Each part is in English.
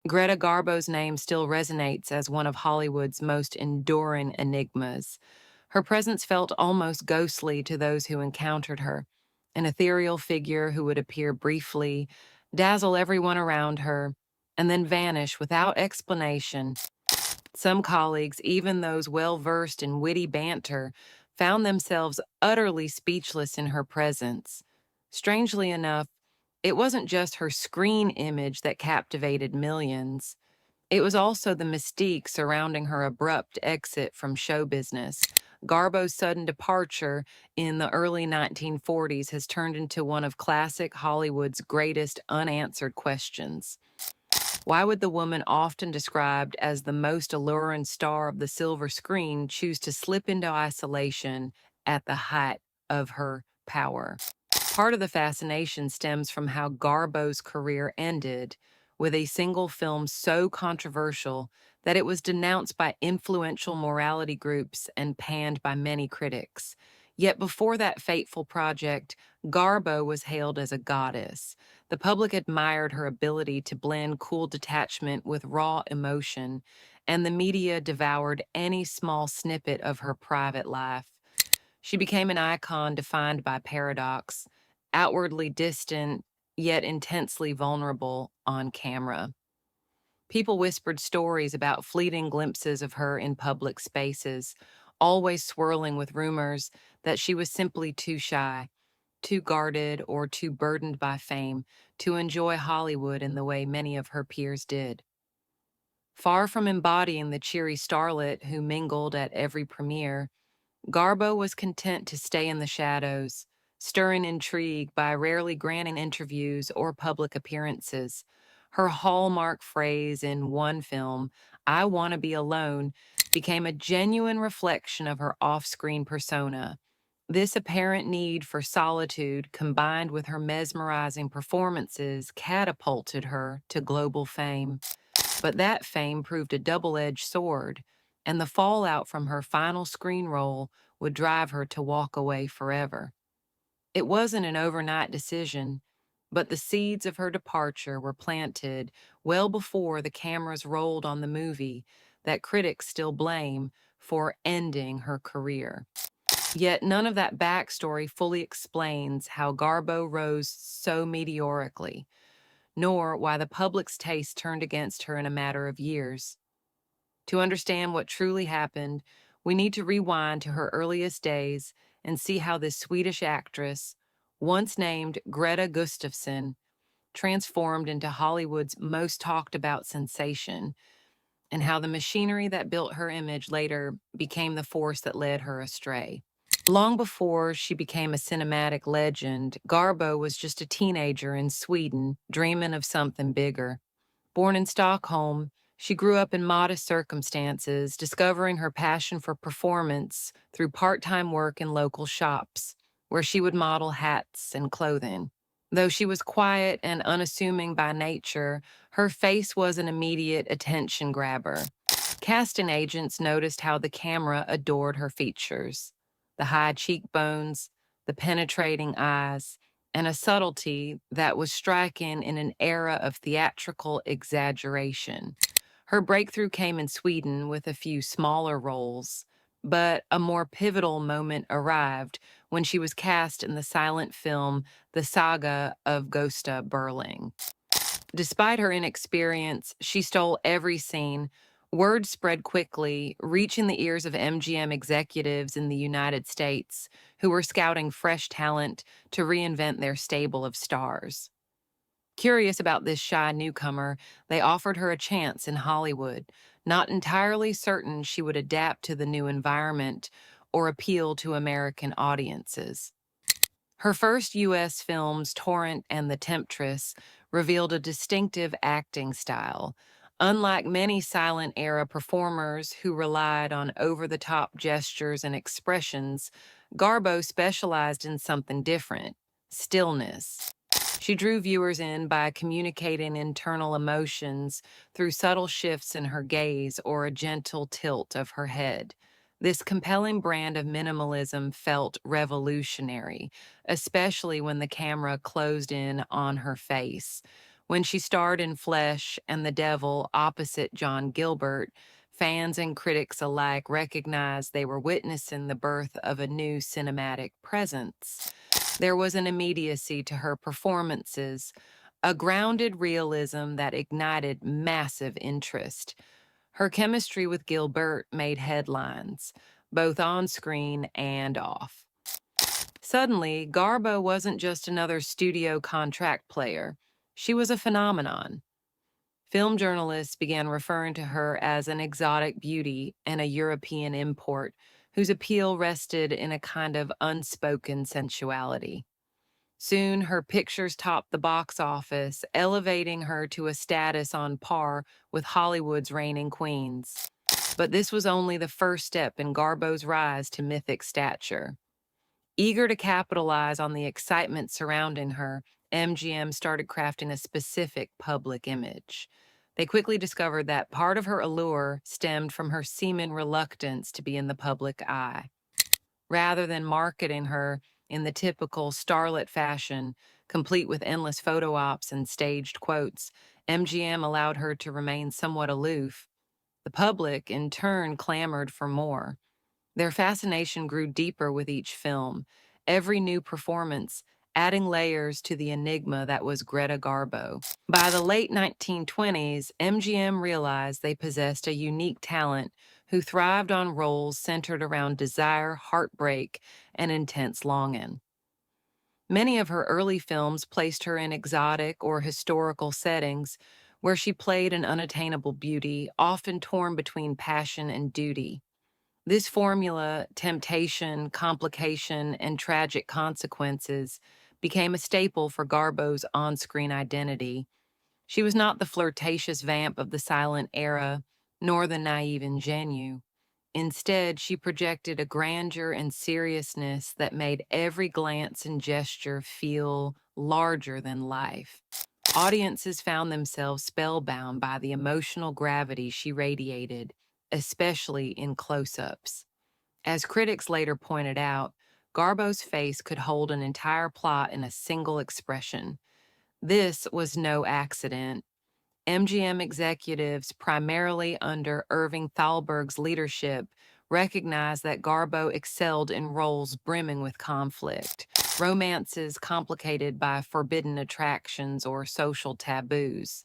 Greta Garbo's name still resonates as one of Hollywood's most enduring enigmas. Her presence felt almost ghostly to those who encountered her, an ethereal figure who would appear briefly, dazzle everyone around her, and then vanish without explanation. Some colleagues, even those well versed in witty banter, found themselves utterly speechless in her presence. Strangely enough, it wasn't just her screen image that captivated millions. It was also the mystique surrounding her abrupt exit from show business. Garbo's sudden departure in the early 1940s has turned into one of classic Hollywood's greatest unanswered questions. Why would the woman often described as the most alluring star of the silver screen choose to slip into isolation at the height of her power? Part of the fascination stems from how Garbo's career ended with a single film so controversial that it was denounced by influential morality groups and panned by many critics. Yet before that fateful project, Garbo was hailed as a goddess. The public admired her ability to blend cool detachment with raw emotion, and the media devoured any small snippet of her private life. She became an icon defined by paradox, outwardly distant, yet intensely vulnerable on camera. People whispered stories about fleeting glimpses of her in public spaces, always swirling with rumors that she was simply too shy, too guarded, or too burdened by fame to enjoy Hollywood in the way many of her peers did. Far from embodying the cheery starlet who mingled at every premiere, Garbo was content to stay in the shadows, stirring intrigue by rarely granting interviews or public appearances. Her hallmark phrase in one film, "I want to be alone," became a genuine reflection of her off screen persona. This apparent need for solitude, combined with her mesmerizing performances, catapulted her to global fame. But that fame proved a double edged sword, and the fallout from her final screen role would drive her to walk away forever. It wasn't an overnight decision, but the seeds of her departure were planted well before the cameras rolled on the movie that critics still blame for ending her career. Yet none of that backstory fully explains how Garbo rose so meteorically, nor why the public's taste turned against her in a matter of years. To understand what truly happened, we need to rewind to her earliest days and see how this Swedish actress, once named Greta Gustafsson, transformed into Hollywood's most talked about sensation, and how the machinery that built her image later became the force that led her astray. Long before she became a cinematic legend, Garbo was just a teenager in Sweden, dreaming of something bigger. Born in Stockholm, she grew up in modest circumstances, discovering her passion for performance through part-time work in local shops, where she would model hats and clothing. Though she was quiet and unassuming by nature, her face was an immediate attention grabber. Casting agents noticed how the camera adored her features: the high cheekbones, the penetrating eyes, and a subtlety that was striking in an era of theatrical exaggeration. Her breakthrough came in Sweden with a few smaller roles, but a more pivotal moment arrived when she was cast in the silent film The Saga of Gösta Berling. Despite her inexperience, she stole every scene. Word spread quickly, reaching the ears of MGM executives in the United States who were scouting fresh talent to reinvent their stable of stars. Curious about this shy newcomer, they offered her a chance in Hollywood, not entirely certain she would adapt to the new environment or appeal to American audiences. Her first U.S. films, Torrent and The Temptress, revealed a distinctive acting style. Unlike many silent era performers who relied on over the top gestures and expressions, Garbo specialized in something different: stillness. She drew viewers in by communicating internal emotions through subtle shifts in her gaze or a gentle tilt of her head. This compelling brand of minimalism felt revolutionary, especially when the camera closed in on her face. When she starred in Flesh and the Devil opposite John Gilbert, fans and critics alike recognized they were witnessing the birth of a new cinematic presence. There was an immediacy to her performances, a grounded realism that ignited massive interest. Her chemistry with Gilbert made headlines, both on screen and off. Suddenly, Garbo wasn't just another studio contract player. She was a phenomenon. Film journalists began referring to her as an exotic beauty and a European import whose appeal rested in a kind of unspoken sensuality. Soon, her pictures topped the box office, elevating her to a status on par with Hollywood's reigning queens. But this was only the first step in Garbo's rise to mythic stature. Eager to capitalize on the excitement surrounding her, MGM started crafting a specific public image. They quickly discovered that part of her allure stemmed from her seeming reluctance to be in the public eye. Rather than marketing her in the typical starlet fashion, complete with endless photo ops and staged quotes, MGM allowed her to remain somewhat aloof. The public, in turn, clamored for more. Their fascination grew deeper with each film, every new performance adding layers to the enigma that was Greta Garbo. By the late 1920s, MGM realized they possessed a unique talent who thrived on roles centered around desire, heartbreak, and intense longing. Many of her early films placed her in exotic or historical settings where she played an unattainable beauty, often torn between passion and duty. This formula, temptation, complication, and tragic consequences, became a staple for Garbo's on-screen identity. She was not the flirtatious vamp of the silent era, nor the naive ingenue. Instead, she projected a grandeur and seriousness that made every glance and gesture feel larger than life. Audiences found themselves spellbound by the emotional gravity she radiated, especially in close-ups. As critics later pointed out, Garbo's face could hold an entire plot in a single expression. This was no accident. MGM executives, primarily under Irving Thalberg's leadership, recognized that Garbo excelled in roles brimming with conflict, romances complicated by forbidden attractions or social taboos.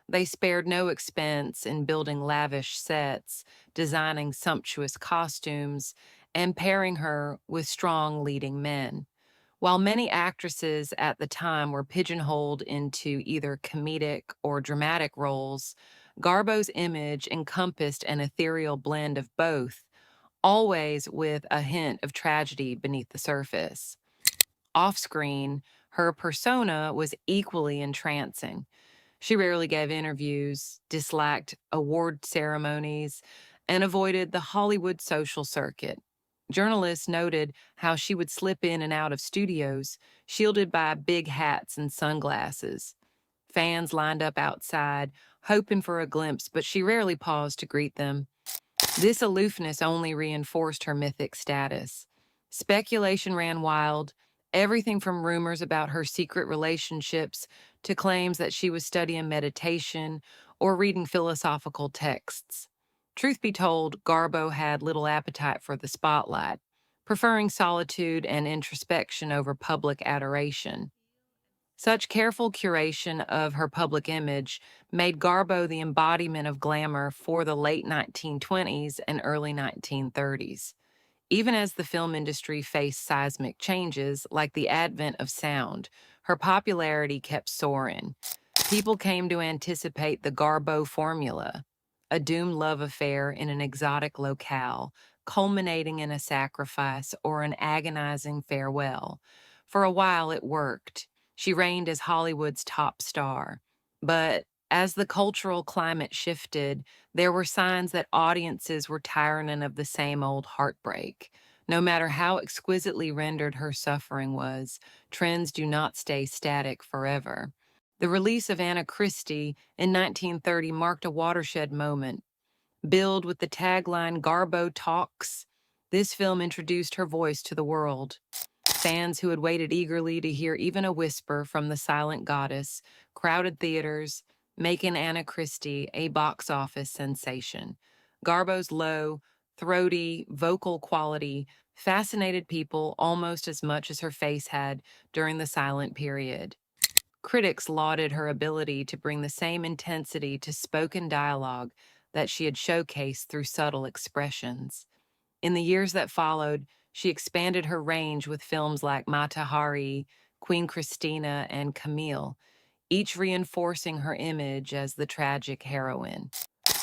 They spared no expense in building lavish sets, designing sumptuous costumes, and pairing her with strong leading men. While many actresses at the time were pigeonholed into either comedic or dramatic roles, Garbo's image encompassed an ethereal blend of both, always with a hint of tragedy beneath the surface. Off-screen, her persona was equally entrancing. She rarely gave interviews, disliked award ceremonies, and avoided the Hollywood social circuit. Journalists noted how she would slip in and out of studios, shielded by big hats and sunglasses. Fans lined up outside, hoping for a glimpse, but she rarely paused to greet them. This aloofness only reinforced her mythic status. Speculation ran wild, everything from rumors about her secret relationships to claims that she was studying meditation or reading philosophical texts. Truth be told, Garbo had little appetite for the spotlight, preferring solitude and introspection over public adoration. Such careful curation of her public image made Garbo the embodiment of glamour for the late 1920s and early 1930s. Even as the film industry faced seismic changes, like the advent of sound, her popularity kept soaring. People came to anticipate the Garbo formula, a doomed love affair in an exotic locale, culminating in a sacrifice or an agonizing farewell. For a while, it worked. She reigned as Hollywood's top star. But as the cultural climate shifted, there were signs that audiences were tiring of the same old heartbreak. No matter how exquisitely rendered her suffering was, trends do not stay static forever. The release of Anna Christie in 1930 marked a watershed moment. Billed with the tagline Garbo Talks, this film introduced her voice to the world. Fans who had waited eagerly to hear even a whisper from the silent goddess crowded theaters, making Anna Christie a box office sensation. Garbo's low, throaty vocal quality fascinated people almost as much as her face had during the silent period. Critics lauded her ability to bring the same intensity to spoken dialogue that she had showcased through subtle expressions. In the years that followed, she expanded her range with films like Mata Hari, Queen Christina, and Camille, each reinforcing her image as the tragic heroine.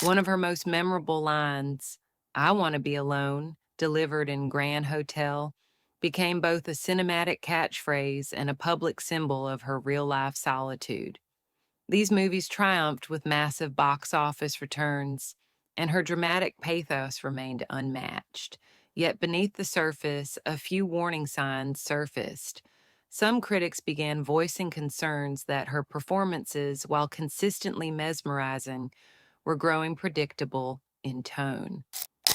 One of her most memorable lines, "I want to be alone," delivered in Grand Hotel, became both a cinematic catchphrase and a public symbol of her real life solitude. These movies triumphed with massive box office returns, and her dramatic pathos remained unmatched. Yet beneath the surface, a few warning signs surfaced. Some critics began voicing concerns that her performances, while consistently mesmerizing, were growing predictable in tone.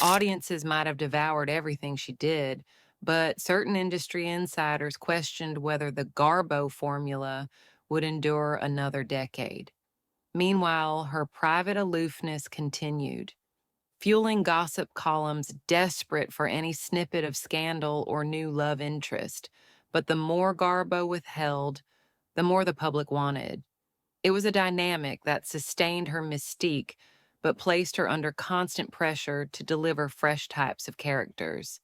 Audiences might have devoured everything she did, but certain industry insiders questioned whether the Garbo formula would endure another decade. Meanwhile, her private aloofness continued, fueling gossip columns desperate for any snippet of scandal or new love interest. But the more Garbo withheld, the more the public wanted. It was a dynamic that sustained her mystique, but placed her under constant pressure to deliver fresh types of characters.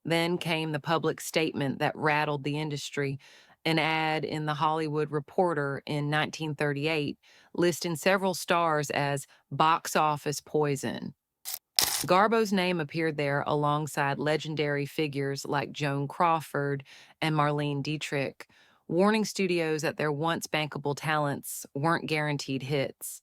Then came the public statement that rattled the industry, an ad in The Hollywood Reporter in 1938 listing several stars as box office poison. Garbo's name appeared there alongside legendary figures like Joan Crawford and Marlene Dietrich, warning studios that their once bankable talents weren't guaranteed hits.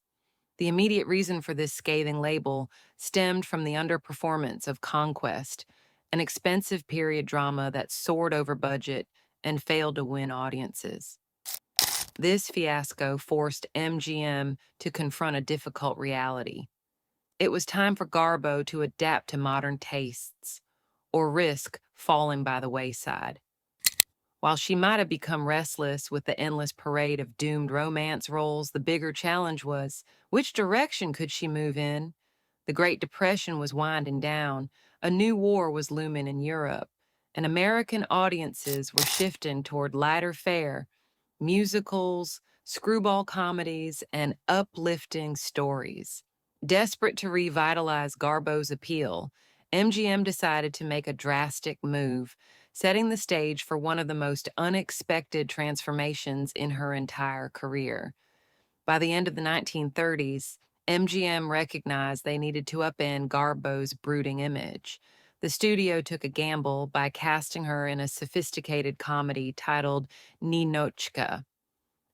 The immediate reason for this scathing label stemmed from the underperformance of Conquest, an expensive period drama that soared over budget and failed to win audiences. This fiasco forced MGM to confront a difficult reality. It was time for Garbo to adapt to modern tastes, or risk falling by the wayside. While she might have become restless with the endless parade of doomed romance roles, the bigger challenge was, which direction could she move in? The Great Depression was winding down, a new war was looming in Europe, and American audiences were shifting toward lighter fare, musicals, screwball comedies, and uplifting stories. Desperate to revitalize Garbo's appeal, MGM decided to make a drastic move, setting the stage for one of the most unexpected transformations in her entire career. By the end of the 1930s, MGM recognized they needed to upend Garbo's brooding image. The studio took a gamble by casting her in a sophisticated comedy titled Ninochka.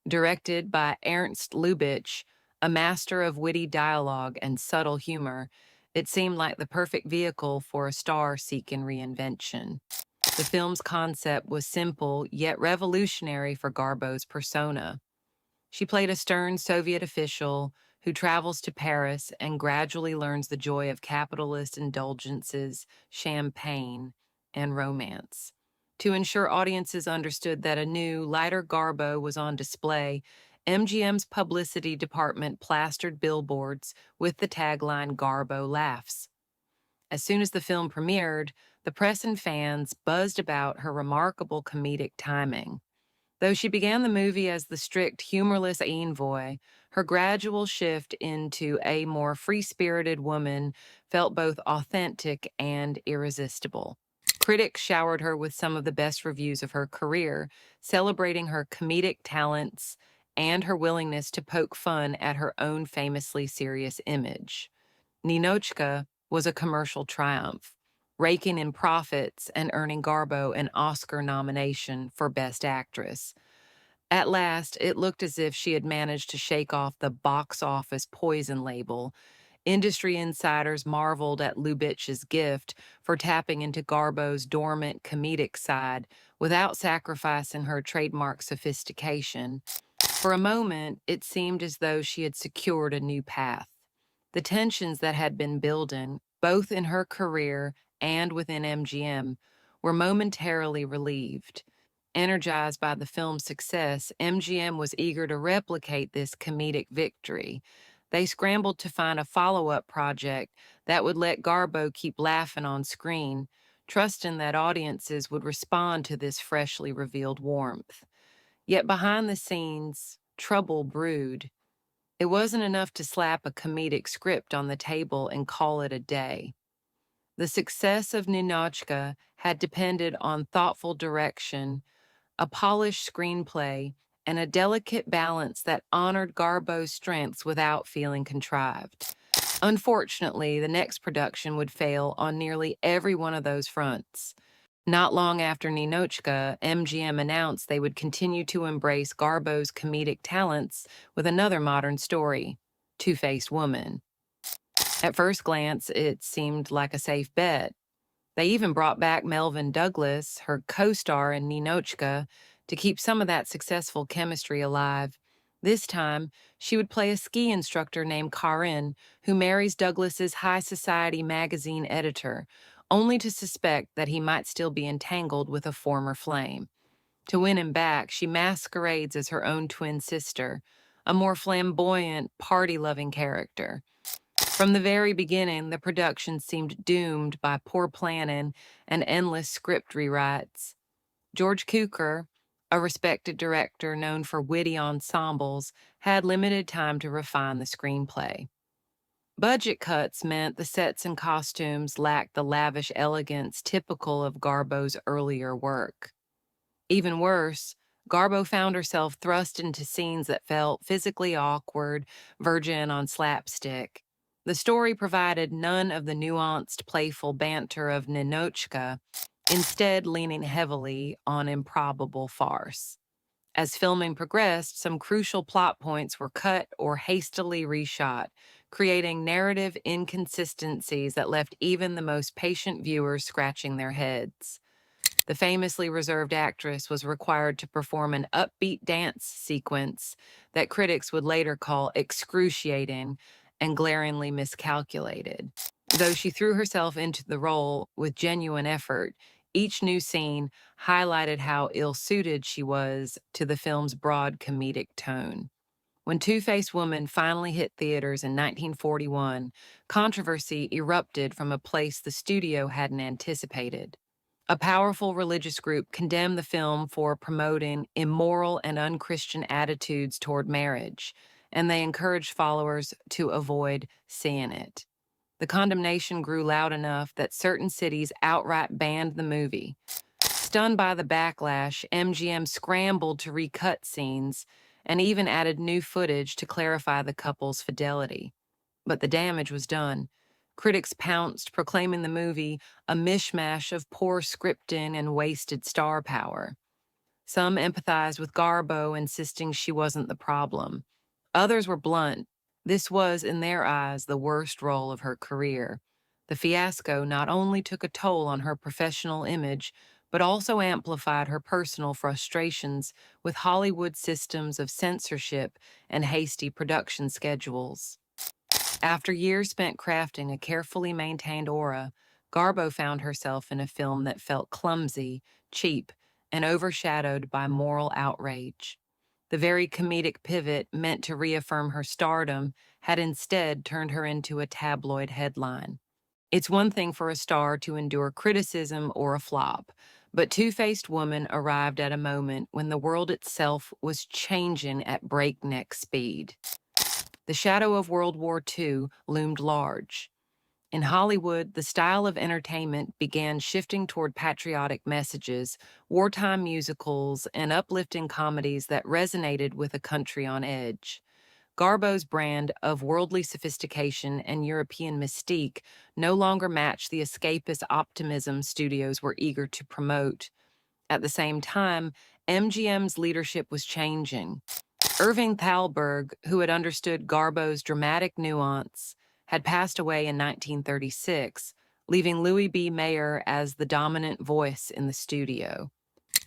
Directed by Ernst Lubitsch, a master of witty dialogue and subtle humor, it seemed like the perfect vehicle for a star seeking reinvention. The film's concept was simple yet revolutionary for Garbo's persona. She played a stern Soviet official who travels to Paris and gradually learns the joy of capitalist indulgences, champagne, and romance. To ensure audiences understood that a new, lighter Garbo was on display, MGM's publicity department plastered billboards with the tagline Garbo Laughs. As soon as the film premiered, the press and fans buzzed about her remarkable comedic timing. Though she began the movie as the strict, humorless envoy, her gradual shift into a more free-spirited woman felt both authentic and irresistible. Critics showered her with some of the best reviews of her career, celebrating her comedic talents and her willingness to poke fun at her own famously serious image. Ninochka was a commercial triumph, raking in profits and earning Garbo an Oscar nomination for Best Actress. At last, it looked as if she had managed to shake off the box office poison label. Industry insiders marveled at Lubitsch's gift for tapping into Garbo's dormant comedic side without sacrificing her trademark sophistication. For a moment, it seemed as though she had secured a new path. The tensions that had been building, both in her career and within MGM, were momentarily relieved. Energized by the film's success, MGM was eager to replicate this comedic victory. They scrambled to find a follow up project that would let Garbo keep laughing on screen, trusting that audiences would respond to this freshly revealed warmth. Yet behind the scenes, trouble brewed. It wasn't enough to slap a comedic script on the table and call it a day. The success of Ninochka had depended on thoughtful direction, a polished screenplay, and a delicate balance that honored Garbo's strengths without feeling contrived. Unfortunately, the next production would fail on nearly every one of those fronts. Not long after Ninochka, MGM announced they would continue to embrace Garbo's comedic talents with another modern story, Two-Faced Woman. At first glance, it seemed like a safe bet. They even brought back Melvyn Douglas, her co-star in Ninochka, to keep some of that successful chemistry alive. This time, she would play a ski instructor named Karin, who marries Douglas's high society magazine editor, only to suspect that he might still be entangled with a former flame. To win him back, she masquerades as her own twin sister, a more flamboyant, party-loving character. From the very beginning, the production seemed doomed by poor planning and endless script rewrites. George Cukor, a respected director known for witty ensembles, had limited time to refine the screenplay. Budget cuts meant the sets and costumes lacked the lavish elegance typical of Garbo's earlier work. Even worse, Garbo found herself thrust into scenes that felt physically awkward, verging on slapstick. The story provided none of the nuanced, playful banter of Ninochka, instead leaning heavily on improbable farce. As filming progressed, some crucial plot points were cut or hastily reshot, creating narrative inconsistencies that left even the most patient viewers scratching their heads. The famously reserved actress was required to perform an upbeat dance sequence that critics would later call excruciating and glaringly miscalculated. Though she threw herself into the role with genuine effort, each new scene highlighted how ill-suited she was to the film's broad comedic tone. When Two-Faced Woman finally hit theaters in 1941, controversy erupted from a place the studio hadn't anticipated. A powerful religious group condemned the film for promoting immoral and unchristian attitudes toward marriage, and they encouraged followers to avoid seeing it. The condemnation grew loud enough that certain cities outright banned the movie. Stunned by the backlash, MGM scrambled to recut scenes and even added new footage to clarify the couple's fidelity. But the damage was done. Critics pounced, proclaiming the movie a mishmash of poor scripting and wasted star power. Some empathized with Garbo, insisting she wasn't the problem. Others were blunt. This was, in their eyes, the worst role of her career. The fiasco not only took a toll on her professional image, but also amplified her personal frustrations with Hollywood's systems of censorship and hasty production schedules. After years spent crafting a carefully maintained aura, Garbo found herself in a film that felt clumsy, cheap, and overshadowed by moral outrage. The very comedic pivot meant to reaffirm her stardom had instead turned her into a tabloid headline. It's one thing for a star to endure criticism or a flop, but Two-Faced Woman arrived at a moment when the world itself was changing at breakneck speed. The shadow of World War II loomed large. In Hollywood, the style of entertainment began shifting toward patriotic messages, wartime musicals, and uplifting comedies that resonated with a country on edge. Garbo's brand of worldly sophistication and European mystique no longer matched the escapist optimism studios were eager to promote. At the same time, MGM's leadership was changing. Irving Thalberg, who had understood Garbo's dramatic nuance, had passed away in 1936, leaving Louis B. Mayer as the dominant voice in the studio.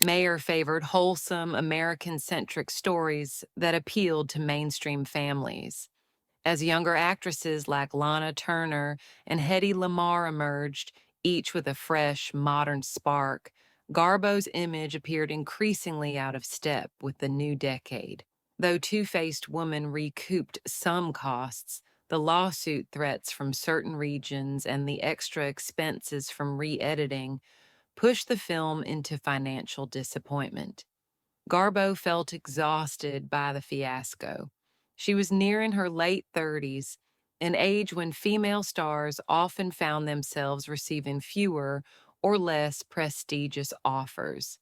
Mayer favored wholesome, American-centric stories that appealed to mainstream families. As younger actresses like Lana Turner and Hedy Lamarr emerged, each with a fresh, modern spark, Garbo's image appeared increasingly out of step with the new decade. Though Two-Faced Woman recouped some costs, the lawsuit threats from certain regions and the extra expenses from re-editing pushed the film into financial disappointment. Garbo felt exhausted by the fiasco. She was nearing her late 30s, an age when female stars often found themselves receiving fewer or less prestigious offers.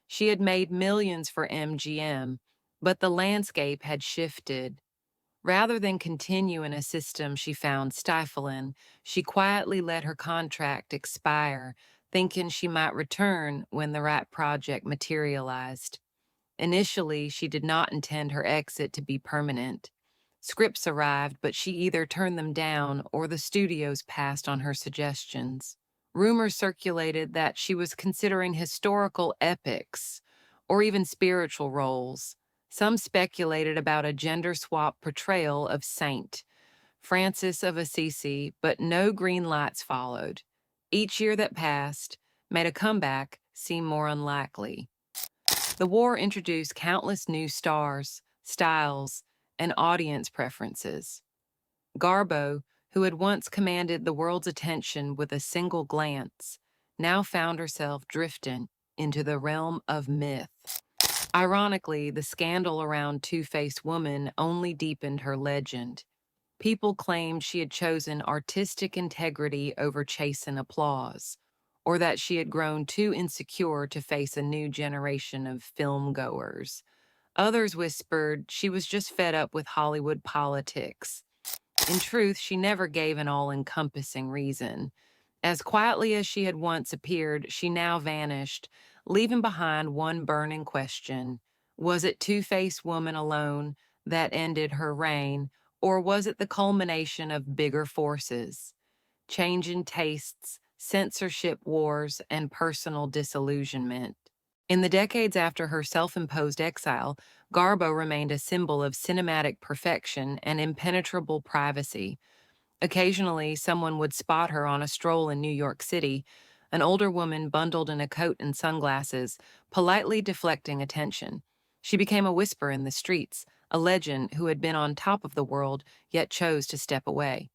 She had made millions for MGM, but the landscape had shifted. Rather than continue in a system she found stifling, she quietly let her contract expire, thinking she might return when the right project materialized. Initially, she did not intend her exit to be permanent. Scripts arrived, but she either turned them down or the studios passed on her suggestions. Rumors circulated that she was considering historical epics or even spiritual roles. Some speculated about a gender swap portrayal of Saint Francis of Assisi, but no green lights followed. Each year that passed made a comeback seem more unlikely. The war introduced countless new stars, styles, and audience preferences. Garbo, who had once commanded the world's attention with a single glance, now found herself drifting into the realm of myth. Ironically, the scandal around Two-Faced Woman only deepened her legend. People claimed she had chosen artistic integrity over chasing applause, or that she had grown too insecure to face a new generation of film goers. Others whispered she was just fed up with Hollywood politics. In truth, she never gave an all-encompassing reason. As quietly as she had once appeared, she now vanished, leaving behind one burning question. Was it Two-Faced Woman alone that ended her reign, or was it the culmination of bigger forces? Changing tastes, censorship wars, and personal disillusionment. In the decades after her self-imposed exile, Garbo remained a symbol of cinematic perfection and impenetrable privacy. Occasionally, someone would spot her on a stroll in New York City, an older woman bundled in a coat and sunglasses, politely deflecting attention. She became a whisper in the streets, a legend who had been on top of the world yet chose to step away.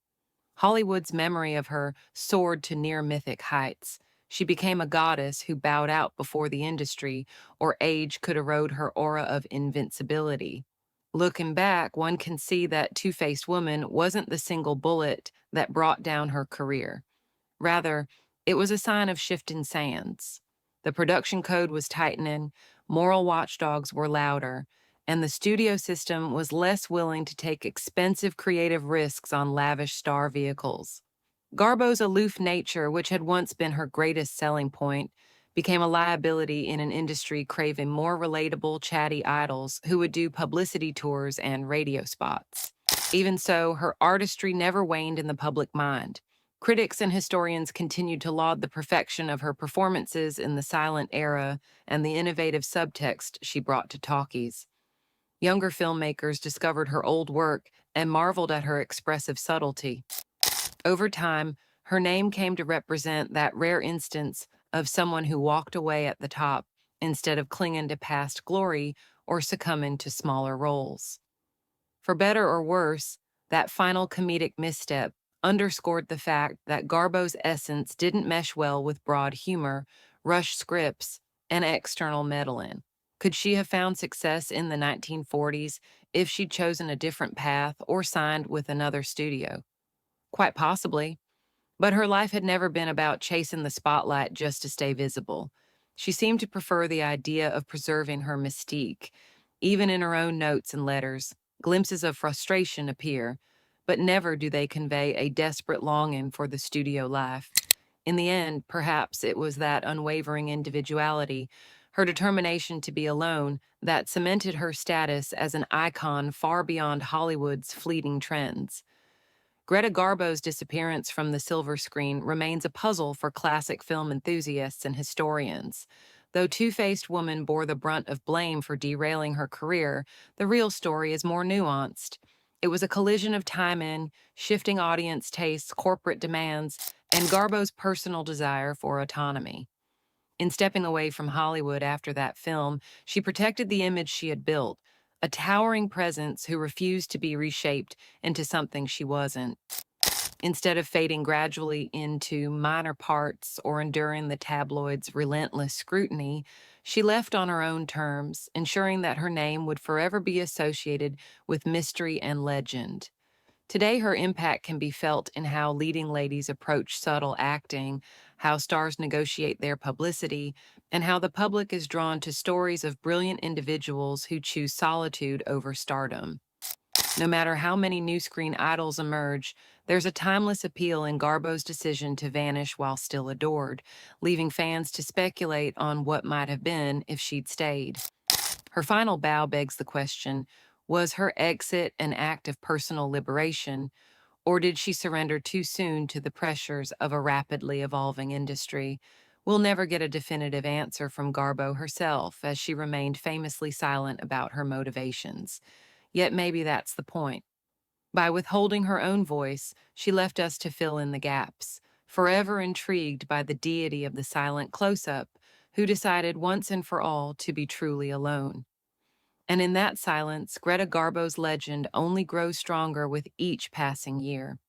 Hollywood's memory of her soared to near mythic heights. She became a goddess who bowed out before the industry, or age could erode her aura of invincibility. Looking back, one can see that Two-Faced Woman wasn't the single bullet that brought down her career. Rather, it was a sign of shifting sands. The production code was tightening, moral watchdogs were louder, and the studio system was less willing to take expensive creative risks on lavish star vehicles. Garbo's aloof nature, which had once been her greatest selling point, became a liability in an industry craving more relatable, chatty idols who would do publicity tours and radio spots. Even so, her artistry never waned in the public mind. Critics and historians continued to laud the perfection of her performances in the silent era and the innovative subtext she brought to talkies. Younger filmmakers discovered her old work and marveled at her expressive subtlety. Over time, her name came to represent that rare instance of someone who walked away at the top instead of clinging to past glory or succumbing to smaller roles. For better or worse, that final comedic misstep underscored the fact that Garbo's essence didn't mesh well with broad humor, rushed scripts, and external meddling. Could she have found success in the 1940s if she'd chosen a different path or signed with another studio? Quite possibly. But her life had never been about chasing the spotlight just to stay visible. She seemed to prefer the idea of preserving her mystique. Even in her own notes and letters, glimpses of frustration appear, but never do they convey a desperate longing for the studio life. In the end, perhaps it was that unwavering individuality, her determination to be alone, that cemented her status as an icon far beyond Hollywood's fleeting trends. Greta Garbo's disappearance from the silver screen remains a puzzle for classic film enthusiasts and historians. Though Two-Faced Woman bore the brunt of blame for derailing her career, the real story is more nuanced. It was a collision of timing, shifting audience tastes, corporate demands, and Garbo's personal desire for autonomy. In stepping away from Hollywood after that film, she protected the image she had built, a towering presence who refused to be reshaped into something she wasn't. Instead of fading gradually into minor parts or enduring the tabloids' relentless scrutiny, she left on her own terms, ensuring that her name would forever be associated with mystery and legend. Today, her impact can be felt in how leading ladies approach subtle acting, how stars negotiate their publicity, and how the public is drawn to stories of brilliant individuals who choose solitude over stardom. No matter how many new screen idols emerge, there's a timeless appeal in Garbo's decision to vanish while still adored, leaving fans to speculate on what might have been if she'd stayed. Her final bow begs the question, was her exit an act of personal liberation, or did she surrender too soon to the pressures of a rapidly evolving industry? We'll never get a definitive answer from Garbo herself, as she remained famously silent about her motivations. Yet maybe that's the point. By withholding her own voice, she left us to fill in the gaps, forever intrigued by the deity of the silent close-up, who decided once and for all to be truly alone. And in that silence, Greta Garbo's legend only grows stronger with each passing year.